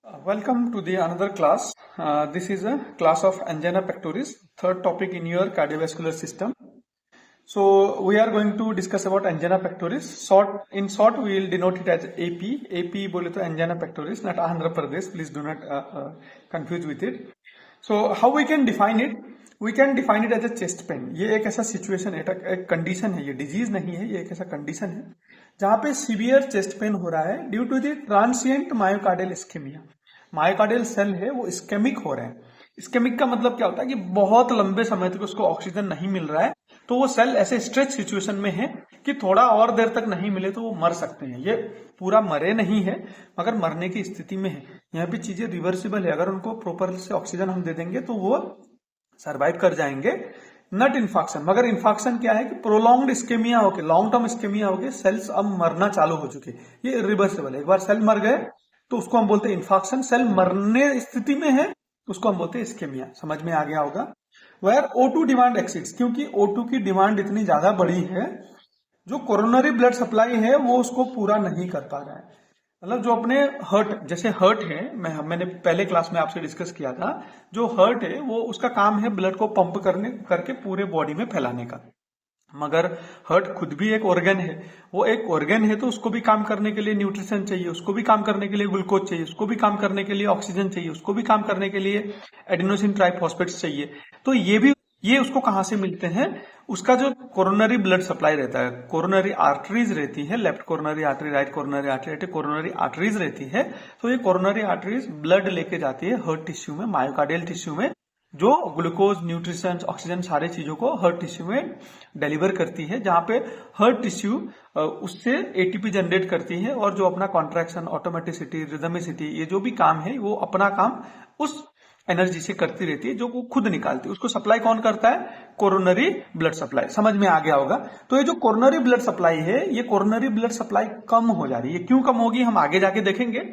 Welcome to the another class. This is a class of angina pectoris, third topic in your cardiovascular system. So we are going to discuss about angina pectoris. In short, we will denote it as AP. AP बोले तो angina pectoris, not Andhra Pradesh. Please do not confuse with it. So how we can define it? We can define it as a chest pain. ये एक ऐसा situation है, एक condition है, ये disease नहीं है, ये एक ऐसा कंडीशन है जहां पे सीवियर चेस्ट पेन हो रहा है due to the transient myocardial ischemia. Myocardial cell है वो इस्केमिक हो रहे हैं. इस्केमिक का मतलब क्या होता है कि बहुत लंबे समय तक उसको ऑक्सीजन नहीं मिल रहा है, तो वो सेल ऐसे स्ट्रेच सिचुएशन में है कि थोड़ा और देर तक नहीं मिले तो वो मर सकते हैं. ये पूरा मरे नहीं है मगर मरने की स्थिति में है. यहाँ पे चीजें रिवर्सिबल है, अगर उनको प्रॉपर से ऑक्सीजन हम दे देंगे तो वो सर्वाइव कर जाएंगे. नट इन्फॉक्शन, मगर इन्फॉक्शन क्या है कि प्रोलॉन्ग्ड इस्केमिया होके, लॉन्ग टर्म इस्केमिया होके सेल्स अब मरना चालू हो चुके. ये रिवर्सिबल है. एक बार सेल मर गए तो उसको हम बोलते हैं इन्फॉक्शन. सेल मरने स्थिति में है उसको हम बोलते हैं इस्केमिया. समझ में आ गया होगा. वेयर O2 डिमांड एक्सीड्स, क्योंकि O2 की डिमांड इतनी ज्यादा बड़ी है, जो कोरोनरी ब्लड सप्लाई है वो उसको पूरा नहीं कर पा रहा है. मतलब जो अपने हर्ट, जैसे हर्ट है, मैंने पहले क्लास में आपसे डिस्कस किया था, जो हर्ट है वो उसका काम है ब्लड को पंप करके पूरे बॉडी में फैलाने का. मगर हर्ट खुद भी एक ऑर्गन है. वो एक ऑर्गन है तो उसको भी काम करने के लिए न्यूट्रिशन चाहिए, उसको भी काम करने के लिए ग्लूकोज चाहिए, उसको भी काम करने के लिए ऑक्सीजन चाहिए, उसको भी काम करने के लिए एडिनोसिन ट्राइफॉस्फेट्स चाहिए. तो ये उसको कहां से मिलते हैं? उसका जो कोरोनरी ब्लड सप्लाई रहता है, कोरोनरी आर्टरीज रहती है, left coronary artery, right coronary artery, coronary arteries रहती है. तो ये कोरोनरी आर्टरीज ब्लड लेके जाती है हर्ट टिश्यू में, मायोकार्डियल टिश्यू में, जो ग्लूकोज, न्यूट्रिशन, ऑक्सीजन सारे चीजों को हर्ट टिश्यू में डिलीवर करती है, जहां पे हर्ट टिश्यू उससे एटीपी जनरेट करती है और जो अपना कॉन्ट्रैक्शन, ऑटोमेटिसिटी, रिदमिसिटी, ये जो भी काम है वो अपना काम उस एनर्जी से करती रहती है जो वो खुद निकालती है. उसको सप्लाई कौन करता है? Coronary blood supply. समझ में आ गया होगा. तो ये जो कोरोनरी ब्लड सप्लाई है, ये कोरोनरी ब्लड सप्लाई कम हो जा रही है. क्यों कम होगी हम आगे जाके देखेंगे.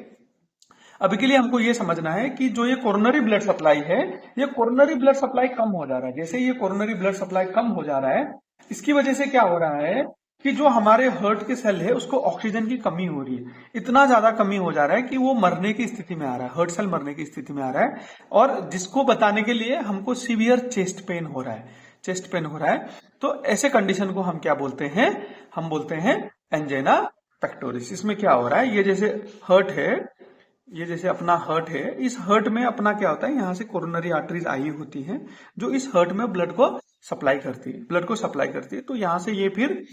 अभी के लिए हमको ये समझना है कि जो ये कोरोनरी ब्लड सप्लाई है, ये कोरोनरी ब्लड सप्लाई कम हो जा रहा है. जैसे ये कोरोनरी ब्लड सप्लाई कम हो जा रहा है, इसकी वजह से क्या हो रहा है कि जो हमारे हर्ट के सेल है उसको ऑक्सीजन की कमी हो रही है. इतना ज्यादा कमी हो जा रहा है कि वो मरने की स्थिति में आ रहा है, हर्ट सेल मरने की स्थिति में आ रहा है. और जिसको बताने के लिए हमको सीवियर चेस्ट पेन हो रहा है, चेस्ट पेन हो रहा है. तो ऐसे कंडीशन को हम क्या बोलते हैं? हम बोलते हैं एंजाइना पेक्टोरिस. इसमें क्या हो रहा है, ये जैसे हर्ट है, ये जैसे अपना हर्ट है, इस हर्ट में अपना क्या होता है, यहाँ से कोरोनरी आर्टरीज आई होती हैं जो इस हर्ट में ब्लड को सप्लाई करती है, ब्लड को सप्लाई करती है. तो यहाँ से ये फिर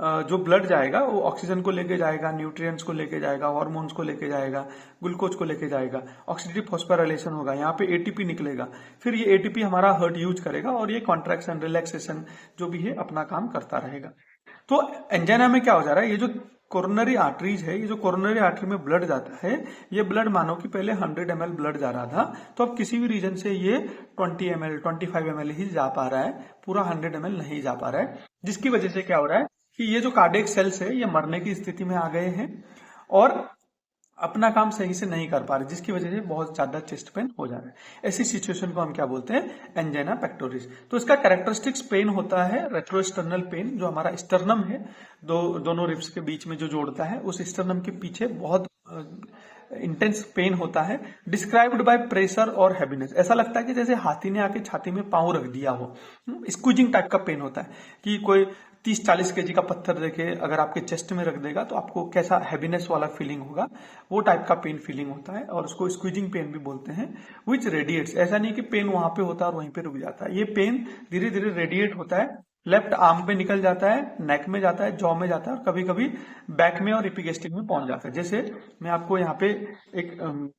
जो ब्लड जाएगा वो ऑक्सीजन को लेके जाएगा, न्यूट्रिएंट्स को लेके जाएगा, हार्मोन्स को लेके जाएगा, ग्लूकोज को लेके जाएगा, ऑक्सीडेटिव फॉस्फोराइलेशन होगा, यहाँ पे एटीपी निकलेगा. फिर ये एटीपी हमारा हर्ट यूज करेगा और ये कॉन्ट्रैक्शन, रिलैक्सेशन जो भी है अपना काम करता रहेगा. तो एंजाइना में क्या हो जा रहा है, ये जो कोरोनरी आर्टरीज है, ये जो कोरोनरी आर्टरी में ब्लड जाता है, ये ब्लड मानो कि पहले 100 ml ब्लड जा रहा था, तो अब किसी भी रीजन से ये 20 ml, 25 ml ही जा पा रहा है, पूरा 100 ml नहीं जा पा रहा है. जिसकी वजह से क्या हो रहा है कि ये जो कार्डियक सेल्स है ये मरने की स्थिति में आ गए हैं और अपना काम सही से नहीं कर पा रहे, जिसकी वजह से बहुत ज्यादा चेस्ट पेन हो जा रहा है. ऐसी सिचुएशन को हम क्या बोलते हैं? Angina pectoris. तो इसका कैरेक्टरिस्टिक्स पेन होता है रेट्रोस्टर्नल पेन, जो हमारा स्टर्नम है, दोनों रिब्स के बीच में जो जोड़ता है, उस स्टर्नम के पीछे बहुत इंटेंस पेन होता है. डिस्क्राइब्ड बाय प्रेशर और हैवीनेस. ऐसा लगता है कि जैसे हाथी ने आके छाती में पांव रख दिया हो. स्क्वीजिंग टाइप का पेन होता है कि कोई 30-40 kg का पत्थर देखे अगर आपके चेस्ट में रख देगा तो आपको कैसा हैवीनेस वाला फीलिंग होगा, वो टाइप का पेन फीलिंग होता है और उसको स्क्वीजिंग पेन भी बोलते हैं. विच रेडिएट्स, ऐसा नहीं कि पेन वहां पे होता है और वहीं पे रुक जाता है, ये पेन धीरे धीरे रेडिएट होता है, लेफ्ट आर्म पे निकल जाता है, नेक में जाता है, जॉ में जाता है और कभी कभी बैक में और एपिगेस्ट्रिक में पहुंच जाता है. जैसे मैं आपको यहाँ पे एक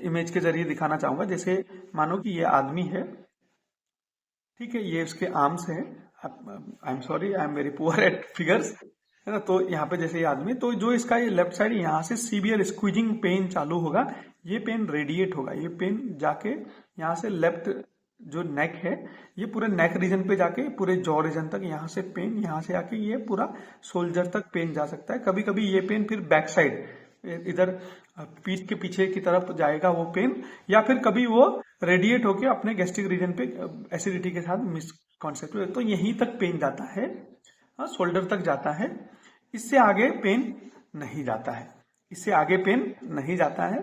इमेज के जरिए दिखाना चाहूंगा. जैसे मानो कि ये आदमी है, ठीक है, ये उसके आर्म्स है. I am sorry, I am very poor at figures, है ना. तो यहाँ पे जैसे ये आदमी, तो जो इसका ये लेफ्ट साइड यहाँ से सीवियर स्क्वीजिंग पेन चालू होगा, ये पेन रेडिएट होगा, ये पेन जाके यहाँ से लेफ्ट जो नेक है, ये पूरे नेक रीजन पे जाके पूरे जॉ रीजन तक यहाँ से पेन, यहाँ से आके ये पूरा शोल्डर तक पेन जा सकता है. कभी कभी ये पेन फिर बैक साइड इधर पीठ के पीछे की तरफ जाएगा वो पेन, या फिर कभी वो रेडिएट होके अपने गैस्ट्रिक रीजन पे एसिडिटी के साथ मिस कॉन्सेप्ट. तो यहीं तक पेन जाता है, शोल्डर तक जाता है, इससे आगे पेन नहीं जाता है, इससे आगे पेन नहीं जाता है.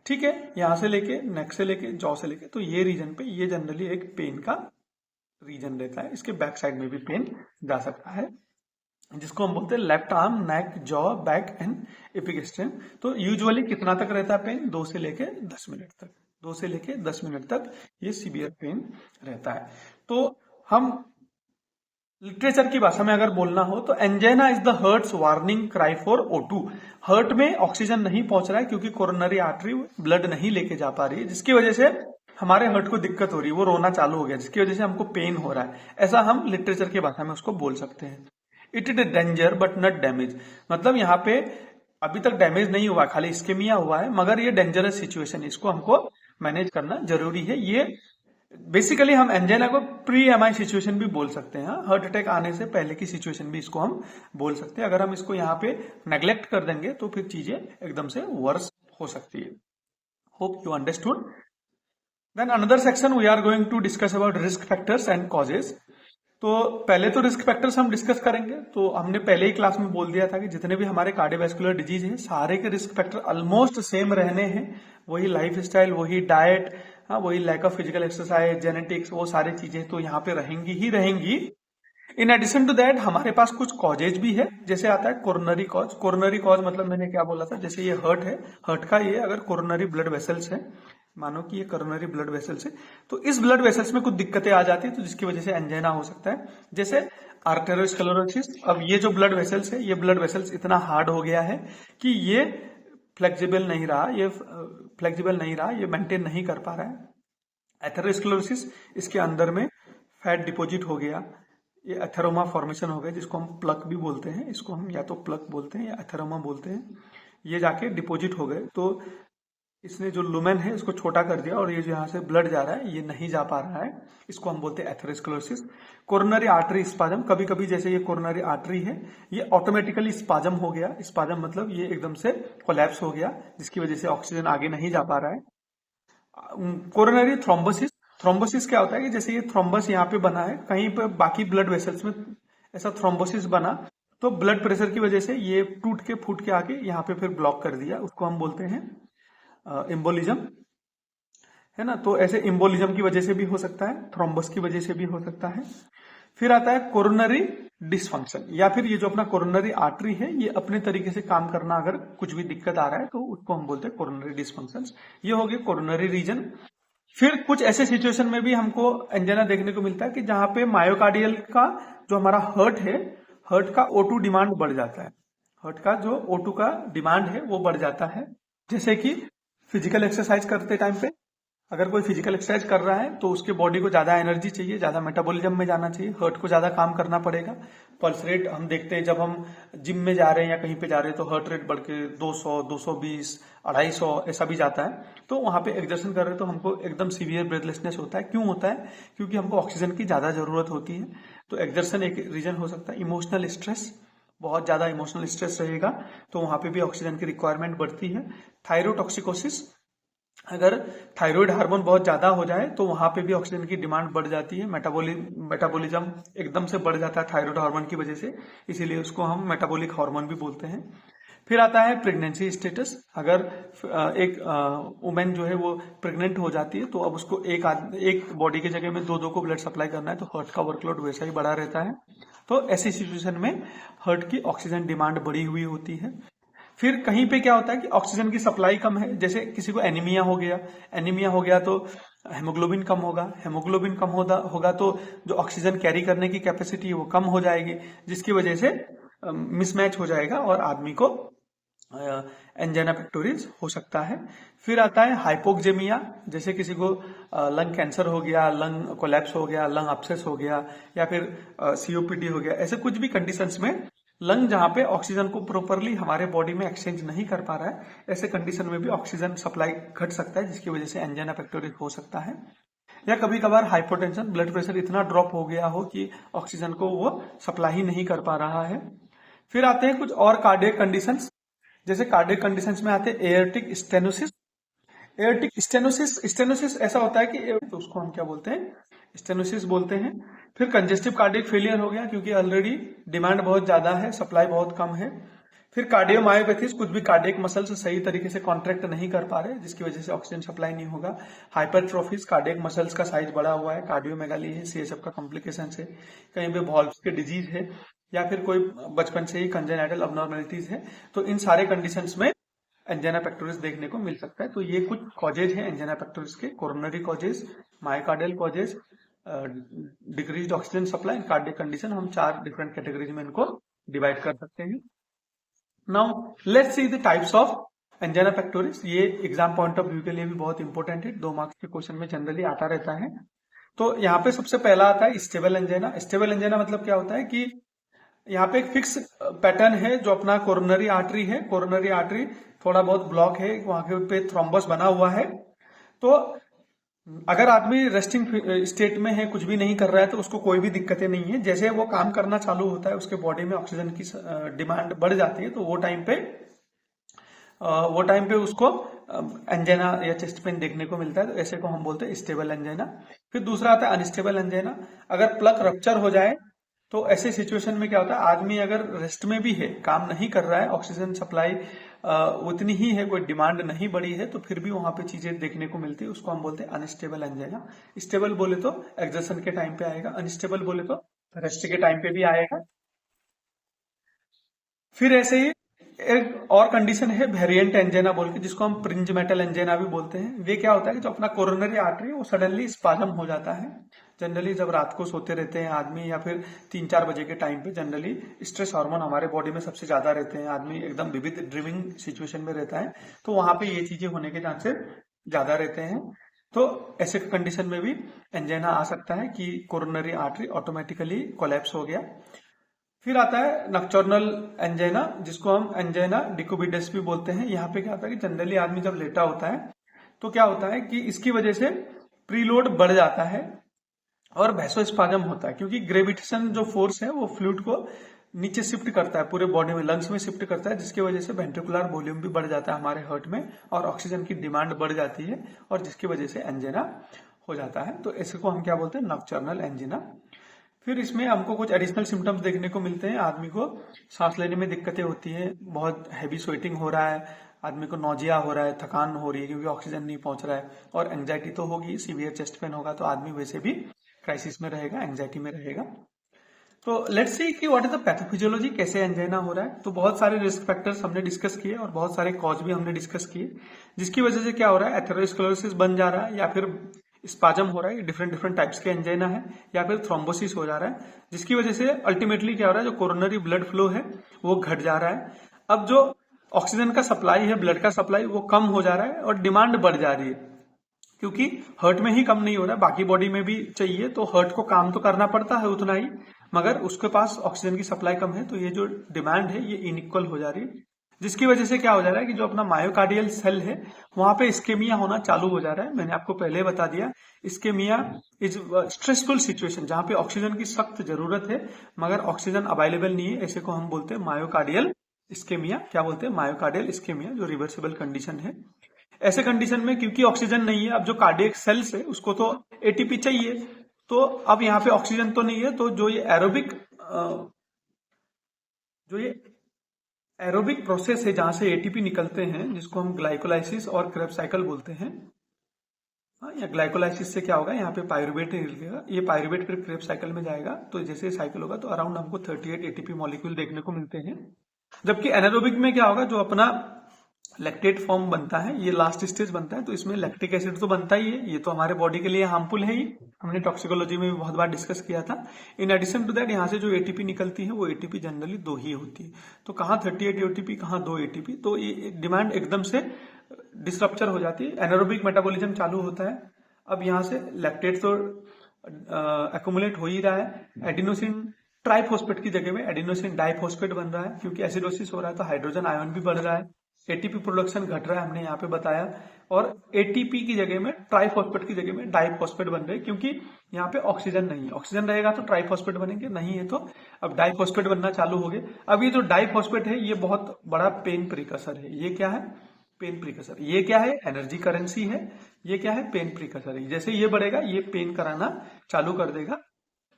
ठीक है, यहां से लेके नेक से लेके जॉ से लेके, तो ये रीजन पे ये जनरली एक पेन का रीजन रहता है। इसके बैक साइड में भी पेन जा सकता है, जिसको हम बोलते हैं left arm, neck, jaw, back and epigastrium. तो यूजुअली कितना तक रहता है पेन? 2 से लेके 10 मिनट तक, 2 से लेके 10 मिनट तक ये सीवियर पेन रहता है। तो हम लिटरेचर की भाषा में अगर बोलना हो तो angina is the heart's warning cry for O2। Heart में ऑक्सीजन नहीं पहुंच रहा है क्योंकि कोरोनरी आर्टरी ब्लड नहीं लेके जा पा रही है, जिसकी वजह से हमारे हर्ट को दिक्कत हो रही है, वो रोना चालू हो गया, जिसकी वजह से हमको पेन हो रहा है। ऐसा हम लिटरेचर की भाषा में उसको बोल सकते हैं। It is danger but not damage, मतलब यहाँ पे अभी तक डैमेज नहीं हुआ, खाली इस्केमिया हुआ है, मगर ये डेंजरस सिचुएशन है, इसको हमको मैनेज करना जरूरी है। ये बेसिकली हम एंजाइना को प्री एमआई सिचुएशन भी बोल सकते हैं, हार्ट अटैक आने से पहले की सिचुएशन भी इसको हम बोल सकते हैं। अगर हम इसको यहाँ पे नेग्लेक्ट कर देंगे तो फिर चीजें एकदम से वर्स हो सकती है। Hope you understood. Then another section we are going to discuss about risk factors and causes. तो पहले तो रिस्क फैक्टर्स हम डिस्कस करेंगे। तो हमने पहले ही क्लास में बोल दिया था कि जितने भी हमारे कार्डियोवैस्कुलर डिजीज हैं सारे के रिस्क फैक्टर ऑलमोस्ट सेम रहने हैं। वही लाइफ स्टाइल, वही डाइट, वही lack of physical exercise, genetics, वो सारी चीजें तो यहाँ पे रहेंगी ही रहेंगी। इन एडिशन टू दैट हमारे पास कुछ कॉजेज भी है, जैसे आता है कोरोनरी कॉज। कोरोनरी कॉज मतलब मैंने क्या बोला था, जैसे ये हर्ट है, हर्ट का ये अगर कोरोनरी ब्लड वेसल्स है, मानो कि ये कोरोनरी ब्लड वेसल्स है, तो इस ब्लड वेसल्स में कुछ दिक्कतें आ जाती है, तो जिसकी वजह से एंजाइना हो सकता है। जैसे आर्टेरियोस्क्लेरोसिस, अब ये जो ब्लड वेसल्स है, ये ब्लड वेसल्स इतना हार्ड हो गया है कि ये फ्लेक्सिबल नहीं रहा, ये मेंटेन नहीं कर पा रहा है। एथेरोस्क्लेरोसिस, इसके अंदर में फैट डिपोजिट हो गया, ये एथेरोमा फॉर्मेशन हो गया, जिसको हम प्लक भी बोलते हैं, इसको हम या तो प्लक बोलते हैं या एथेरोमा बोलते हैं। ये जाके डिपोजिट हो गए, तो इसने जो लुमेन है इसको छोटा कर दिया, और ये जो यहाँ से ब्लड जा रहा है ये नहीं जा पा रहा है, इसको हम बोलते हैं एथेरोस्क्लेरोसिस। कोरोनरी आर्टरी स्पाजम, कभी कभी जैसे ये कोरोनरी आर्टरी है, ये ऑटोमेटिकली स्पाजम हो गया। स्पाजम मतलब ये एकदम से कोलैप्स हो गया, जिसकी वजह से ऑक्सीजन आगे नहीं जा पा रहा है। कोरोनरी थ्रोम्बोसिस, थ्रोम्बोसिस क्या होता है कि जैसे ये थ्रोम्बस यहाँ पे बना है, कहीं पर बाकी ब्लड वेसल्स में ऐसा थ्रोम्बोसिस बना, तो ब्लड प्रेशर की वजह से ये टूट के फूट के आके यहाँ पे फिर ब्लॉक कर दिया, उसको हम बोलते हैं एम्बोलिज्म, है ना। तो ऐसे एम्बोलिज्म की वजह से भी हो सकता है, थ्रोम्बस की वजह से भी हो सकता है। फिर आता है कोरोनरी डिसफंक्शन, या फिर ये जो अपना कोरोनरी आर्टरी है ये अपने तरीके से काम करना, अगर कुछ भी दिक्कत आ रहा है तो उसको हम बोलते हैं कोरोनरी डिसफंक्शन। ये हो गए कोरोनरी रीजन। फिर कुछ ऐसे सिचुएशन में भी हमको एंजाइना देखने को मिलता है कि जहां पे मायोकार्डियल का जो हमारा हर्ट है, हर्ट का O2 डिमांड बढ़ जाता है, हर्ट का जो O2 का डिमांड है वो बढ़ जाता है। जैसे कि फिजिकल एक्सरसाइज करते टाइम पे, अगर कोई फिजिकल एक्सरसाइज कर रहा है तो उसके बॉडी को ज्यादा एनर्जी चाहिए, ज्यादा मेटाबॉलिज्म में जाना चाहिए, हर्ट को ज्यादा काम करना पड़ेगा। पल्स रेट हम देखते हैं जब हम जिम में जा रहे हैं या कहीं पे जा रहे हैं तो हर्ट रेट बढ़ के 200, 220, 250 ऐसा भी जाता है। तो वहां पे एक्सर्शन कर रहे हैं तो हमको एकदम सीवियर ब्रेथलेसनेस होता है। क्यों होता है? क्योंकि हमको ऑक्सीजन की ज्यादा जरूरत होती है। तो एक्सर्शन एक रीजन हो सकता है। इमोशनल स्ट्रेस, बहुत ज्यादा इमोशनल स्ट्रेस रहेगा तो वहां पे भी ऑक्सीजन की रिक्वायरमेंट बढ़ती है। थायरोटॉक्सिकोसिस, अगर थायराइड हार्मोन बहुत ज्यादा हो जाए तो वहां पे भी ऑक्सीजन की डिमांड बढ़ जाती है। मेटाबॉलिज्म एकदम से बढ़ जाता है थायराइड हार्मोन की वजह से, इसीलिए उसको हम मेटाबॉलिक हार्मोन भी बोलते हैं। फिर आता है प्रेगनेंसी स्टेटस, अगर एक वुमेन जो है वो प्रेग्नेंट हो जाती है तो अब उसको एक बॉडी की जगह में दो को ब्लड सप्लाई करना है, तो हर्ट का वर्कलोड वैसा ही बढ़ा रहता है। तो ऐसी सिचुएशन में हर्ट की ऑक्सीजन डिमांड बढ़ी हुई होती है। फिर कहीं पे क्या होता है कि ऑक्सीजन की सप्लाई कम है, जैसे किसी को एनीमिया हो गया तो हेमोग्लोबिन कम होगा, हेमोग्लोबिन कम होगा तो जो ऑक्सीजन कैरी करने की कैपेसिटी है वो कम हो जाएगी, जिसकी वजह से मिसमैच हो जाएगा और आदमी को एंजाइना पेक्टोरिस हो सकता है। फिर आता है हाइपोक्सेमिया, जैसे किसी को लंग कैंसर हो गया, लंग कोलैप्स हो गया, लंग अपसेस हो गया, या फिर COPD हो गया, ऐसे कुछ भी कंडीशंस में लंग जहां पे ऑक्सीजन को प्रॉपरली हमारे बॉडी में एक्सचेंज नहीं कर पा रहा है, ऐसे कंडीशन में भी ऑक्सीजन सप्लाई घट सकता है, जिसकी वजह से एंजाइना पेक्टोरिस हो सकता है। या कभी कभार हाइपोटेंशन, ब्लड प्रेशर इतना ड्रॉप हो गया हो कि ऑक्सीजन को वो सप्लाई ही नहीं कर पा रहा है। फिर आते हैं कुछ और कार्डियक कंडीशंस, जैसे कार्डियक कंडीशंस में आते हैं एयरटिक स्टेनोसिस। स्टेनोसिस ऐसा होता है कि तो उसको हम क्या बोलते हैं, स्टेनोसिस बोलते हैं। फिर कंजेस्टिव कार्डियक फेलियर हो गया, क्योंकि ऑलरेडी डिमांड बहुत ज्यादा है, सप्लाई बहुत कम है। फिर कार्डियोमायोपैथीज, कुछ भी कार्डियक मसल्स सही तरीके से कॉन्ट्रैक्ट नहीं कर पा रहे जिसकी वजह से ऑक्सीजन सप्लाई नहीं होगा। हाइपरट्रोफीज, कार्डियक मसल्स का साइज बड़ा हुआ है, कार्डियोमेगाली है, सीएसएफ का कॉम्प्लिकेशन है, कहीं पे वॉल्व्स के डिजीज है, या फिर कोई बचपन से ही कंजेनाइटल अबनॉर्मलिटीज है, तो इन सारे कंडीशंस में एंजाइना पेक्टोरिस देखने को मिल सकता है। तो ये कुछ कॉजेज हैं एंजाइना पेक्टोरिस के, coronary causes, myocardial causes, decreased oxygen supply, cardiac condition. हम 4 डिफरेंट कैटेगरीज में इनको डिवाइड कर सकते हैं। Now let's see the types of angina pectoris. ये एग्जाम पॉइंट ऑफ व्यू के लिए भी बहुत इंपॉर्टेंट है, 2 मार्क्स के क्वेश्चन में जनरली आता रहता है। तो यहाँ पे सबसे पहला आता है स्टेबल एंजाइना। स्टेबल एंजाइना मतलब क्या होता है कि यहाँ पे एक फिक्स पैटर्न है, जो अपना कोरोनरी आर्टरी है, कोरोनरी आर्टरी थोड़ा बहुत ब्लॉक है, वहां पे थ्रोम्बस बना हुआ है। तो अगर आदमी रेस्टिंग स्टेट में है, कुछ भी नहीं कर रहा है, तो उसको कोई भी दिक्कतें नहीं है। जैसे वो काम करना चालू होता है, उसके बॉडी में ऑक्सीजन की डिमांड बढ़ जाती है, तो वो टाइम पे उसको एंजाइना या चेस्ट पेन देखने को मिलता है। तो ऐसे को हम बोलते हैं स्टेबल एंजाइना। फिर दूसरा आता है अनस्टेबल एंजाइना। अगर प्लग रप्चर हो जाए तो ऐसे सिचुएशन में क्या होता है, आदमी अगर रेस्ट में भी है, काम नहीं कर रहा है, ऑक्सीजन सप्लाई उतनी ही है, कोई डिमांड नहीं बढ़ी है, तो फिर भी वहां पे चीजें देखने को मिलती है, उसको हम बोलते हैं अनस्टेबल एंजाइना। स्टेबल बोले तो एक्सर्शन के टाइम पे आएगा, अनस्टेबल बोले तो रेस्ट के टाइम पे भी आएगा। फिर ऐसे ही एक और कंडीशन है वेरिएंट एंजाइना बोल के, जिसको हम प्रिंज मेटल एंजाइना भी बोलते हैं। वे क्या होता है कि जो अपना कोरोनरी आर्टरी है वो सडनली स्पाजम हो जाता है। जनरली जब रात को सोते रहते हैं आदमी, या फिर 3-4 बजे के टाइम पे, जनरली स्ट्रेस हार्मोन हमारे बॉडी में सबसे ज्यादा रहते हैं, आदमी एकदम विविध ड्रीमिंग सिचुएशन में रहता है, तो वहां पे ये चीजें होने के चांसेस ज्यादा रहते हैं। तो ऐसे कंडीशन में भी एंजाइना आ सकता है कि कोरोनरी आर्टरी ऑटोमेटिकली कोलैप्स हो गया। फिर आता है नॉक्टर्नल एंजाइना, जिसको हम एंजाइना डिक्यूबिटस भी बोलते हैं। यहाँ पे क्या होता है कि जनरली आदमी जब लेटा होता है तो क्या होता है कि इसकी वजह से प्रीलोड बढ़ जाता है और वैसोस्पाज्म होता है, क्योंकि ग्रेविटेशन जो फोर्स है वो फ्लूइड को नीचे शिफ्ट करता है, पूरे बॉडी में, लंग्स में शिफ्ट करता है, जिसकी वजह से वेंट्रिकुलर वॉल्यूम भी बढ़ जाता है हमारे हार्ट में, और ऑक्सीजन की डिमांड बढ़ जाती है, और जिसकी वजह से एंजाइना हो जाता है। तो ऐसे को हम क्या बोलते हैं, नॉक्टर्नल एंजाइना। फिर इसमें हमको कुछ एडिशनल सिम्टम्स देखने को मिलते हैं। आदमी को सांस लेने में दिक्कतें होती है, बहुत हैवी स्वेटिंग हो रहा है, आदमी को नोजिया हो रहा है, थकान हो रही है क्योंकि ऑक्सीजन नहीं पहुंच रहा है, और एंजाइटी तो होगी, सीवियर चेस्ट पेन होगा, तो आदमी वैसे भी क्राइसिस में रहेगा, एंजाइटी में रहेगा। तो लेट्स सी कि व्हाट इज द पैथोफिजियोलॉजी, कैसे एंजाइना हो रहा है। तो बहुत सारे रिस्क फैक्टर्स हमने डिस्कस किए और बहुत सारे कॉज भी हमने डिस्कस किए, जिसकी वजह से क्या हो रहा है, एथेरोस्क्लेरोसिस बन जा रहा है, या फिर स्पाजम हो रहा है, डिफरेंट डिफरेंट टाइप्स के एंजाइना है, या फिर थ्रोम्बोसिस हो जा रहा है, जिसकी वजह से अल्टीमेटली क्या हो रहा है, जो कोरोनरी ब्लड फ्लो है वो घट जा रहा है। अब जो ऑक्सीजन का सप्लाई है, ब्लड का सप्लाई, वो कम हो जा रहा है और डिमांड बढ़ जा रही है, क्योंकि हार्ट में ही कम नहीं हो रहा है, बाकी बॉडी में भी चाहिए, तो हार्ट को काम तो करना पड़ता है उतना ही, मगर उसके पास ऑक्सीजन की सप्लाई कम है, तो ये जो डिमांड है ये इनइक्वल हो जा रही है, जिसकी वजह से क्या हो जा रहा है कि जो अपना मायोकार्डियल सेल है वहां पे इस्केमिया होना चालू हो जा रहा है। मैंने आपको पहले बता दिया, इस्केमिया इज स्ट्रेसफुल सिचुएशन, जहां पे ऑक्सीजन की सख्त जरूरत है मगर ऑक्सीजन अवेलेबल नहीं है, ऐसे को हम बोलते हैं मायोकार्डियल इस्केमिया। क्या बोलते हैं, मायोकार्डियल इस्केमिया, जो रिवर्सिबल कंडीशन है। ऐसे कंडीशन में क्योंकि ऑक्सीजन नहीं है, अब जो कार्डियक सेल्स है उसको तो एटीपी चाहिए, तो अब यहाँ पे ऑक्सीजन तो नहीं है, तो जो ये एरोबिक प्रोसेस है जहां से एटीपी निकलते हैं, जिसको हम ग्लाइकोलाइसिस और क्रेब्स साइकिल बोलते हैं। या ग्लाइकोलाइसिस से क्या होगा, यहाँ पे पायरुवेट निकलेगा, ये पायरुवेट फिर क्रेब्स साइकिल में जाएगा, तो जैसे साइकिल होगा तो अराउंड हमको 38 एटीपी मॉलिक्यूल देखने को मिलते हैं। जबकि एनारोबिक में क्या होगा, जो अपना लैक्टेट फॉर्म बनता है, ये लास्ट स्टेज बनता है, तो इसमें लैक्टिक एसिड तो बनता ही है, ये तो हमारे बॉडी के लिए हार्मफुल है ही, हमने टॉक्सिकोलॉजी में भी बहुत बार डिस्कस किया था। इन एडिशन टू दैट यहाँ से जो एटीपी निकलती है वो एटीपी जनरली 2 ही होती है, तो कहाँ 38 एटीपी, कहाँ 2 एटीपी, तो ये डिमांड एकदम से डिसरप्चर हो जाती है, एनारोबिक मेटाबॉलिज्म चालू होता है। अब यहाँ से लैक्टेट तो एक्युमुलेट हो ही रहा है, एडिनोसिन ट्राइफॉस्फेट की जगह में एडिनोसिन डाइफॉस्फेट बन रहा है, क्योंकि एसिडोसिस हो रहा है तो हाइड्रोजन आयन भी बढ़ रहा है, एटीपी प्रोडक्शन घट रहा है, हमने यहाँ पे बताया, और एटीपी की जगह में ट्राइफॉस्फेट की जगह में डाइफॉस्फेट बन रहे हैं, क्योंकि यहाँ पे ऑक्सीजन नहीं है, ऑक्सीजन रहेगा तो ट्राइफॉस्फेट बनेंगे, नहीं है तो अब डाइफॉस्फेट बनना चालू हो गए। अब ये जो डाइफॉस्फेट है ये बहुत बड़ा पेन प्रिकसर है। ये क्या है, पेन प्रिकसर। ये क्या है, एनर्जी करेंसी है। ये क्या है, पेन प्रिकसर है। जैसे ये बढ़ेगा ये पेन कराना चालू कर देगा,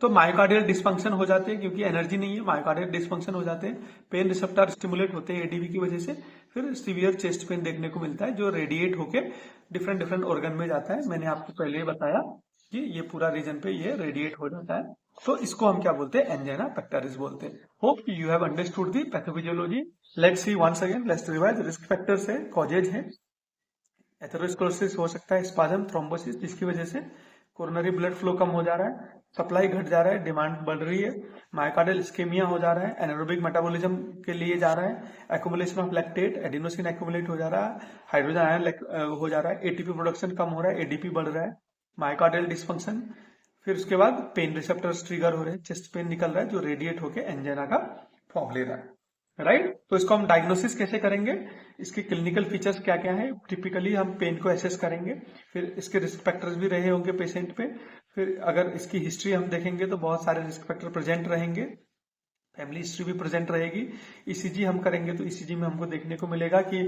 तो मायोकार्डियल डिस्फंक्शन हो जाते हैं क्योंकि एनर्जी नहीं है, मायोकार्डियल डिस्फंक्शन हो जाते हैं, पेन रिसेप्टर स्टिमुलेट होते हैं एडीपी की वजह से, फिर सीवियर चेस्ट पेन देखने को मिलता है जो रेडिएट होके डिफरेंट डिफरेंट ऑर्गन में जाता है। मैंने आपको पहले ही बताया कि ये पूरा रीजन पे ये रेडिएट हो जाता है, तो इसको हम क्या बोलते हैं, एंजाइना पेक्टोरिस बोलते हैं। Hope you have understood the pathophysiology. Let's see once again, let's revise. Risk factors है, कॉजेज है, एथेरोस्क्लेरोसिस हो सकता है, स्पाज्म, थ्रोम्बोसिस जिसकी वजह से कोरोनरी ब्लड फ्लो कम हो जा रहा है, सप्लाई घट जा रहा है, डिमांड बढ़ रही है, मायोकार्डियल इस्केमिया हो जा रहा है, एनारोबिक मेटाबॉलिज्म के लिए जा रहा है, accumulation of lactate, adenosine accumulate हो जा रहा है, हाइड्रोजन आयन हो जा रहा है, एटीपी प्रोडक्शन कम हो रहा है, एडीपी बढ़ रहा है, मायोकार्डियल डिस्फंक्शन, फिर उसके बाद पेन रिसेप्टर्स ट्रिगर हो रहे हैं, चेस्ट पेन निकल रहा है जो रेडिएट होकर एंजाइना का फॉर्म ले रहा है, राइट। तो इसको हम डायग्नोसिस कैसे करेंगे, इसके क्लिनिकल फीचर्स क्या क्या है, टिपिकली हम पेन को एसेस करेंगे, फिर इसके रिस्क फैक्टर्स भी रहे होंगे पेशेंट पे, फिर अगर इसकी हिस्ट्री हम देखेंगे तो बहुत सारे रिस्क फैक्टर प्रेजेंट रहेंगे, फैमिली हिस्ट्री भी प्रेजेंट रहेगी। ईसीजी हम करेंगे तो ईसीजी में हमको देखने को मिलेगा कि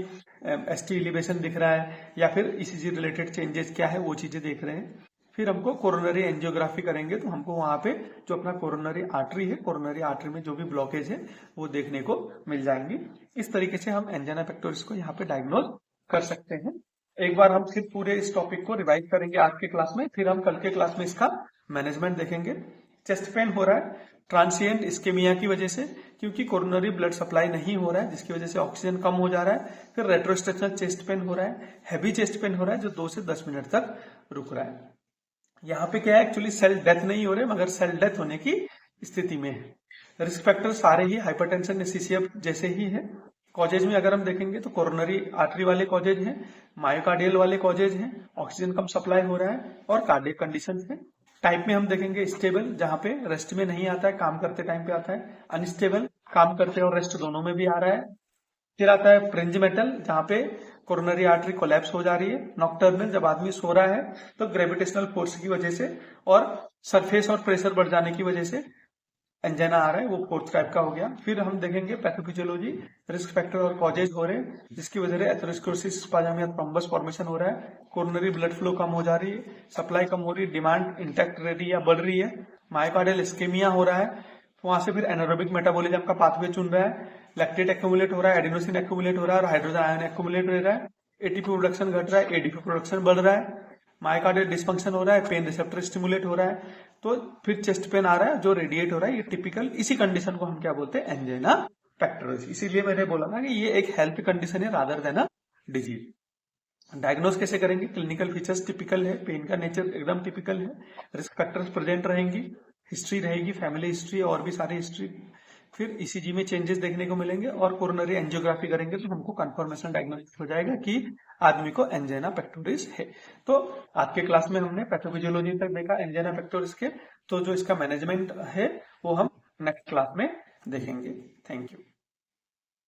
एसटी एलिवेशन दिख रहा है या फिर ईसीजी रिलेटेड चेंजेस क्या है वो चीजें देख रहे हैं। फिर हमको कोरोनरी एंजियोग्राफी करेंगे तो हमको वहां पे जो अपना कोरोनरी आर्टरी है, कोरोनरी आर्टरी में जो भी ब्लॉकेज है वो देखने को मिल जाएंगी। इस तरीके से हम एंजाइना पेक्टोरिस को यहाँ पे डायग्नोज कर सकते हैं। एक बार हम फिर पूरे इस टॉपिक को रिवाइज करेंगे आज के क्लास में, फिर हम कल के क्लास में इसका मैनेजमेंट देखेंगे। चेस्ट पेन हो रहा है ट्रांसिएंट इस्केमिया की वजह से, क्योंकि कोरोनरी ब्लड सप्लाई नहीं हो रहा है जिसकी वजह से ऑक्सीजन कम हो जा रहा है। फिर रेट्रोस्टेशनल चेस्ट पेन हो रहा है, हैवी चेस्ट पेन हो रहा है जो 2 से 10 मिनट तक रुक रहा है। यहाँ पे क्या है, एक्चुअली सेल डेथ नहीं हो रहे मगर सेल डेथ होने की स्थिति में है। रिस्क फैक्टर सारे ही हाइपरटेंशन सीसीएफ जैसे ही है। कॉजेज में अगर हम देखेंगे तो कोरोनरी आर्टरी वाले कॉजेज हैं, मायोकार्डियल वाले कॉजेज हैं, ऑक्सीजन कम सप्लाई हो रहा है और कार्डियक कंडीशन है। टाइप में हम देखेंगे स्टेबल, जहां पे रेस्ट में नहीं आता है, काम करते टाइम पे आता है। अनस्टेबल, काम करते और रेस्ट दोनों में भी आ रहा है। फिर आता है फ्रिंज मेटल, जहां पे कोरोनरी आर्टरी कोलैप्स हो जा रही है। नॉक्टर्नल, जब आदमी सो रहा है तो ग्रेविटेशनल फोर्स की वजह से और सरफेस और प्रेशर बढ़ जाने की वजह से एंजाइना आ रहा है, वो 4th टाइप का हो गया। फिर हम देखेंगे पैथोफिजियोलॉजी, रिस्क फैक्टर और कॉजेज हो रहे हैं जिसकी वजह से एथेरोस्क्लेरोसिस, स्पाज्म या थ्रोम्बस फॉर्मेशन हो रहा है, कोरोनरी ब्लड फ्लो कम हो जा रही है, सप्लाई कम हो रही है, डिमांड इंटैक्ट रह रही है या बढ़ रही है, मायोकार्डियल इस्केमिया हो रहा है, वहां से फिर एनारोबिक मेटाबॉलिज्म का पाथवे चुन रहा है, लैक्टेट एक्यूमुलेट हो रहा है, एडिनोसिन एक्यूमुलेट हो रहा है और हाइड्रोजन आयन एक्यूमुलेट हो रहा है, एटीपी प्रोडक्शन घट रहा है, एडीपी प्रोडक्शन बढ़ रहा है, मायोकार्डियल डिस्फंक्शन हो रहा है, पेन रिसेप्टर स्टिमुलेट हो रहा है, तो फिर चेस्ट पेन आ रहा है जो रेडिएट हो रहा है। ये टिपिकल, इसी कंडीशन को हम क्या बोलते हैं, एंजाइना पेक्टोरिस। इसीलिए मैंने बोला ना कि ये एक हेल्थ कंडीशन है rather than a disease. Diagnose कैसे करेंगे, क्लिनिकल फीचर्स टिपिकल है, पेन का नेचर एकदम टिपिकल है, रिस्क फैक्टर्स प्रेजेंट रहेंगी, हिस्ट्री रहेगी, फैमिली हिस्ट्री और भी सारी हिस्ट्री, फिर ईसीजी में चेंजेस देखने को मिलेंगे और कोरोनरी एंजियोग्राफी करेंगे तो हमको कंफर्मेशन डायग्नोसिस हो जाएगा कि आदमी को एंजाइना पेक्टोरिस है। तो आज के क्लास में हमने पैथोफिजियोलॉजी तक देखा एंजाइना पेक्टोरिस के, तो जो इसका मैनेजमेंट है वो हम नेक्स्ट क्लास में देखेंगे। Thank you.